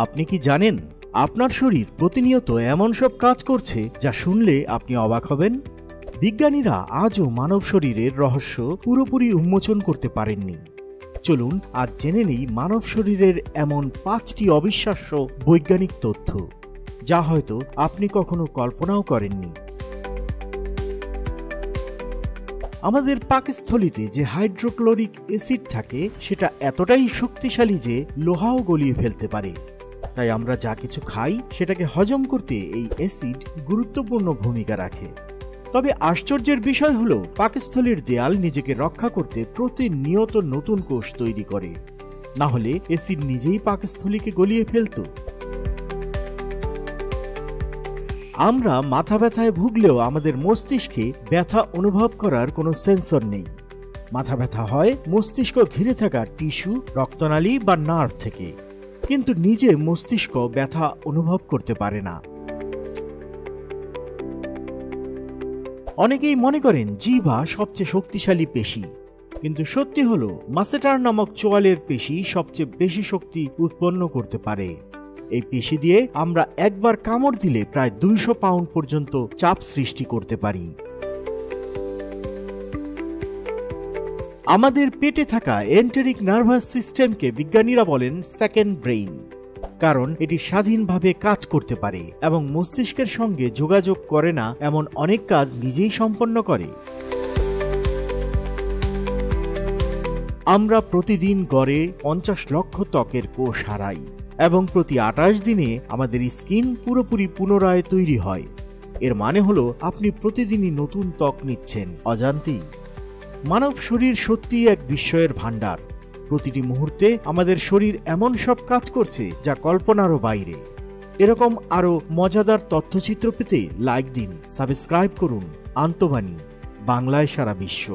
আপনি কি জানেন আপনার শরীর প্রতিনিয়ত এমন সব কাজ করছে যা শুনলে আপনি অবাক হবেন? বিজ্ঞানীরা আজও মানব শরীরের রহস্য পুরোপুরি উন্মোচন করতে পারেননি। চলুন আজ জেনে নেই মানব শরীরের এমন 5টি অবিশ্বাস্য বৈজ্ঞানিক তথ্য যা হয়তো আপনি কখনো কল্পনাও করেননি। আমাদের পাকস্থলীতে যে হাইড্রোক্লোরিক অ্যাসিড থাকে সেটা এতটাই শক্তিশালী যে লোহাও গলিয়ে ফেলতে পারে। তাই আমরা যা কিছু খাই সেটাকে হজম করতে এই অ্যাসিড গুরুত্বপূর্ণ ভূমিকা রাখে। তবে আশ্চর্যের বিষয় হলো পাকস্থলীর দেয়াল নিজেকে রক্ষা করতে প্রতিনিয়ত নতুন কোষ তৈরি করে, না হলে অ্যাসিড নিজেই পাকস্থলীকে গলিয়ে ফেলত। আমরা মাথা ব্যথায় ভুগলেও আমাদের মস্তিষ্কে ব্যথা অনুভব করার কোনো সেন্সর নেই। মাথা ব্যথা হয় মস্তিষ্ক ঘিরে থাকা টিস্যু, রক্তনালী বা নার্ভ থেকে, কিন্তু নিজে মস্তিষ্ক ব্যথা অনুভব করতে পারে না। অনেকেই মনে করেন জিহ্বা সবচেয়ে শক্তিশালী পেশি, কিন্তু সত্যি হলো মাসেটার নামক চোয়ালের পেশি সবচেয়ে বেশি শক্তি উৎপন্ন করতে পারে। এই পেশি দিয়ে আমরা একবার কামড় দিলে প্রায় 200 পাউন্ড পর্যন্ত চাপ সৃষ্টি করতে পারি। আমাদের পেটে থাকা এন্টেরিক নার্ভাস সিস্টেমকে বিজ্ঞানীরা বলেন সেকেন্ড ব্রেইন, কারণ এটি স্বাধীনভাবে কাজ করতে পারে এবং মস্তিষ্কের সঙ্গে যোগাযোগ করে না এমন অনেক কাজ নিজেই সম্পন্ন করে। আমরা প্রতিদিন গড়ে 50 লক্ষ ত্বকের কোষ হারাই এবং প্রতি 28 দিনে আমাদের স্কিন পুরোপুরি পুনরায় তৈরি হয়। এর মানে হলো আপনি প্রতিদিনই নতুন ত্বক নিচ্ছেন অজান্তেই। মানব শরীর সত্যিই এক বিস্ময়ের ভাণ্ডার। প্রতিটি মুহূর্তে আমাদের শরীর এমন সব কাজ করছে যা কল্পনারও বাইরে। এরকম আরও মজাদার তথ্যচিত্র পেতে লাইক দিন, সাবস্ক্রাইব করুন আন্তবাণী বাংলায় সারা বিশ্ব।